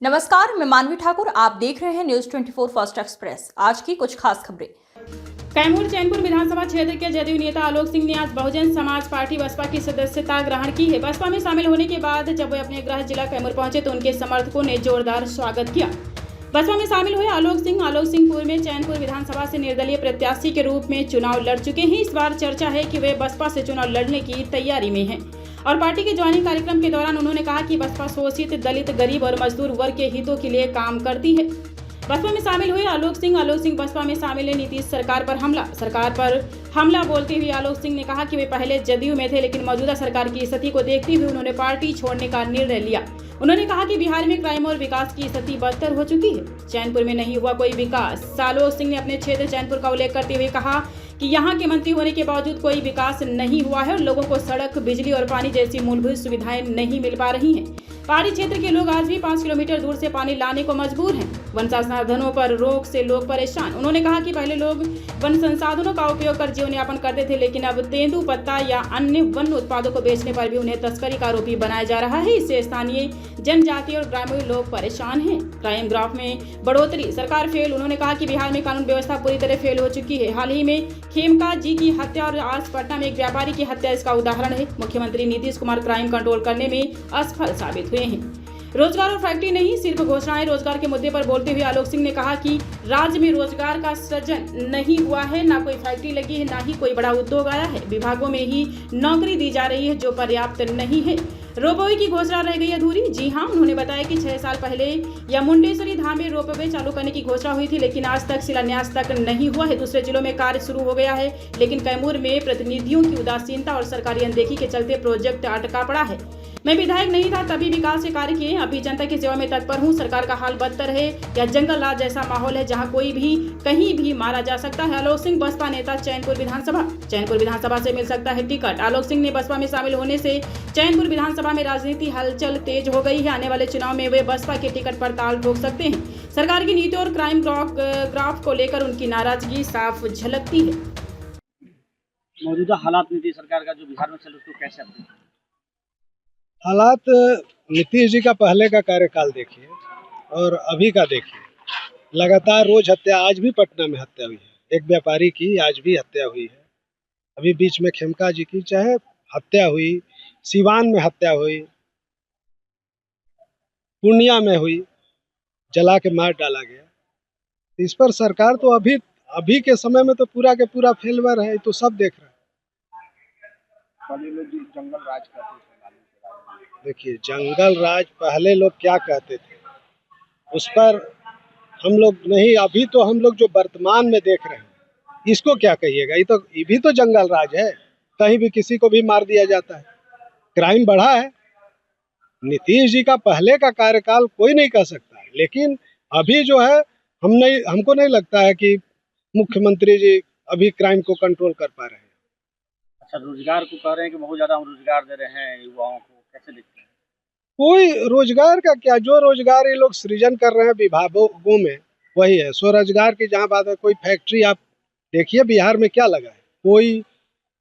नमस्कार, मैं मानवी ठाकुर। आप देख रहे हैं न्यूज 24 फर्स्ट एक्सप्रेस। आज की कुछ खास खबरें। कैमूर चैनपुर विधानसभा क्षेत्र के जदयू नेता आलोक सिंह ने आज बहुजन समाज पार्टी बसपा की सदस्यता ग्रहण की है। बसपा में शामिल होने के बाद जब वे अपने गृह जिला कैमूर पहुंचे तो उनके समर्थकों ने जोरदार स्वागत किया। बसपा में शामिल हुए आलोक सिंह पूर्व में चैनपुर विधानसभा से निर्दलीय प्रत्याशी के रूप में चुनाव लड़ चुके हैं। इस बार चर्चा है कि वे बसपा से चुनाव लड़ने की तैयारी में हैं और पार्टी के ज्वाइनिंग कार्यक्रम के दौरान उन्होंने कहा कि बसपा शोषित, दलित, गरीब और मजदूर वर्ग के हितों के लिए काम करती है। बसपा में शामिल हुए आलोक सिंह बसपा में शामिल है नीतीश सरकार पर हमला बोलते हुए आलोक सिंह ने कहा कि वे पहले जदयू में थे, लेकिन मौजूदा सरकार की स्थिति को देखते हुए उन्होंने पार्टी छोड़ने का निर्णय लिया। उन्होंने कहा कि बिहार में क्राइम और विकास की स्थिति बदतर हो चुकी है। चैनपुर में नहीं हुआ कोई विकास। आलोक सिंह ने अपने क्षेत्र चैनपुर का उल्लेख करते हुए कहा कि यहाँ के मंत्री होने के बावजूद कोई विकास नहीं हुआ है और लोगों को सड़क, बिजली और पानी जैसी मूलभूत सुविधाएं नहीं मिल पा रही हैं। पहाड़ी क्षेत्र के लोग आज भी 5 किलोमीटर दूर से पानी लाने को मजबूर हैं। वन संसाधनों पर रोक से लोग परेशान। उन्होंने कहा कि पहले लोग वन संसाधनों का उपयोग कर जीवन यापन करते थे, लेकिन अब तेंदू पत्ता या अन्य वन उत्पादों को बेचने पर भी उन्हें तस्करी का आरोपी बनाया जा रहा है। इससे स्थानीय जनजाति और ग्रामीण लोग परेशान हैं। क्राइम ग्राफ में बढ़ोतरी, सरकार फेल। उन्होंने कहा कि बिहार में कानून व्यवस्था पूरी तरह फेल हो चुकी है। हाल ही में खेमका जी की हत्या और आज पटना में एक व्यापारी की हत्या इसका उदाहरण है। मुख्यमंत्री नीतीश कुमार क्राइम कंट्रोल करने में असफल साबित हुए हैं। रोजगार और फैक्ट्री नहीं, सिर्फ घोषणाएं। रोजगार के मुद्दे पर बोलते हुए आलोक सिंह ने कहा कि राज्य में रोजगार का सृजन नहीं हुआ है, ना कोई फैक्ट्री लगी है, ना ही कोई बड़ा उद्योग आया है। विभागों में ही नौकरी दी जा रही है जो पर्याप्त नहीं है। रोपवे की घोषणा रह गई अधूरी। जी हां, उन्होंने बताया कि 6 साल पहले मुंडेश्वरी धाम में रोपवे चालू करने की घोषणा हुई थी, लेकिन आज तक शिलान्यास तक नहीं हुआ है। दूसरे जिलों में कार्य शुरू हो गया है, लेकिन कैमूर में प्रतिनिधियों की उदासीनता और सरकारी अनदेखी के चलते प्रोजेक्ट अटका पड़ा है। मैं विधायक नहीं था तभी विकास के कार्य किए, अभी जनता की सेवा में तत्पर हूं। सरकार का हाल बदतर है या जंगल राज जैसा माहौल है जहां कोई भी कहीं भी मारा जा सकता है। आलोक सिंह बसपा नेता चैनपुर विधानसभा से मिल सकता है टिकट। आलोक सिंह ने बसपा में शामिल होने से चैनपुर विधानसभा में राजनीति हलचल तेज हो गई है। आने वाले चुनाव में वे बसपा के टिकट पर ताल ठोक सकते हैं। सरकार की नीति और क्राइम ग्राफ को लेकर उनकी नाराजगी साफ झलकती है। मौजूदा हालात नीतीश सरकार का जो बिहार में चल रहा है उसको कैसे देखते हैं? हालात नीतीश जी का पहले का कार्यकाल देखिए और अभी का देखिए। लगातार रोज हत्या, आज भी पटना में हत्या हुई है। एक व्यापारी की आज भी हत्या हुई है। अभी बीच में खेमका जी की चाहे हत्या हुई, सिवान में हत्या हुई, पूर्णिया में हुई, जला के मार डाला गया। इस पर सरकार तो अभी के समय में तो पूरा के पूरा फेलवर है, तो सब देख रहे हैं। जंगल राज करते थे। देखिए, जंगल राज पहले लोग क्या कहते थे उस पर हम लोग नहीं, अभी तो हम लोग जो वर्तमान में देख रहे हैं इसको क्या कहिएगा। ये भी तो जंगल राज है। कहीं भी किसी को भी मार दिया जाता है। क्राइम बढ़ा है। नीतीश जी का पहले का कार्यकाल कोई नहीं कह सकता, लेकिन अभी जो है हमको नहीं लगता है कि मुख्यमंत्री जी अभी क्राइम को कंट्रोल कर पा रहे हैं। अच्छा, रोजगार को कह रहे हैं कि बहुत ज्यादा हम रोजगार दे रहे हैं युवाओं को, कैसे देखते हैं? कोई रोजगार का क्या, जो रोजगार ये लोग सृजन कर रहे हैं विभागों में वही है। स्वरोजगार की जहाँ बात है, कोई फैक्ट्री आप देखिए बिहार में क्या लगा है? कोई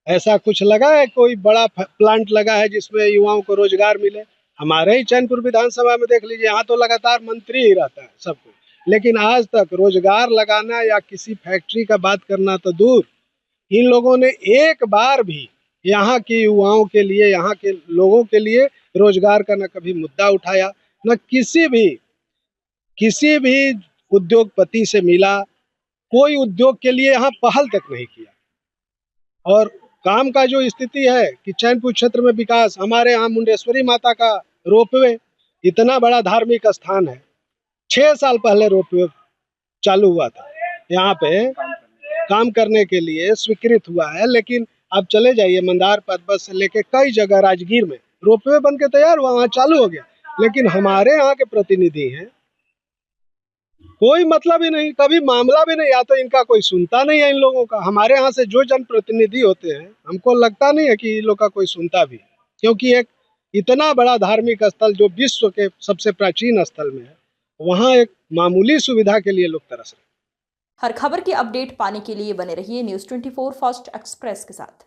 ऐसा कुछ लगा है? कोई बड़ा प्लांट लगा है जिसमें युवाओं को रोजगार मिले? हमारे ही चैनपुर विधानसभा में देख लीजिए, यहाँ तो लगातार मंत्री ही रहता है सबको, लेकिन आज तक रोजगार लगाना या किसी फैक्ट्री का बात करना तो दूर, इन लोगों ने एक बार भी यहाँ के युवाओं के लिए, यहाँ के लोगों के लिए रोजगार का न कभी मुद्दा उठाया, न किसी भी उद्योगपति से मिला, कोई उद्योग के लिए यहाँ पहल तक नहीं किया। और काम का जो स्थिति है कि चैनपुर क्षेत्र में विकास, हमारे यहाँ मुंडेश्वरी माता का रोपवे इतना बड़ा धार्मिक स्थान है, 6 साल पहले रोपवे चालू हुआ था, यहाँ पे काम करने के लिए स्वीकृत हुआ है। लेकिन आप चले जाइए मंदार पदबस से लेके कई जगह राजगीर में रोपवे बन के तैयार हुआ, वहाँ चालू हो गया, लेकिन हमारे यहाँ के प्रतिनिधि हैं कोई मतलब ही नहीं, कभी मामला भी नहीं, या तो इनका कोई सुनता नहीं है इन लोगों का। हमारे यहाँ से जो जनप्रतिनिधि होते हैं हमको लगता नहीं है कि इन लोग का कोई सुनता भी, क्योंकि एक इतना बड़ा धार्मिक स्थल जो विश्व के सबसे प्राचीन स्थल में है, वहाँ एक मामूली सुविधा के लिए लोग तरस रहे हैं। हर खबर की अपडेट पाने के लिए बने रहिए न्यूज 24 फर्स्ट एक्सप्रेस के साथ।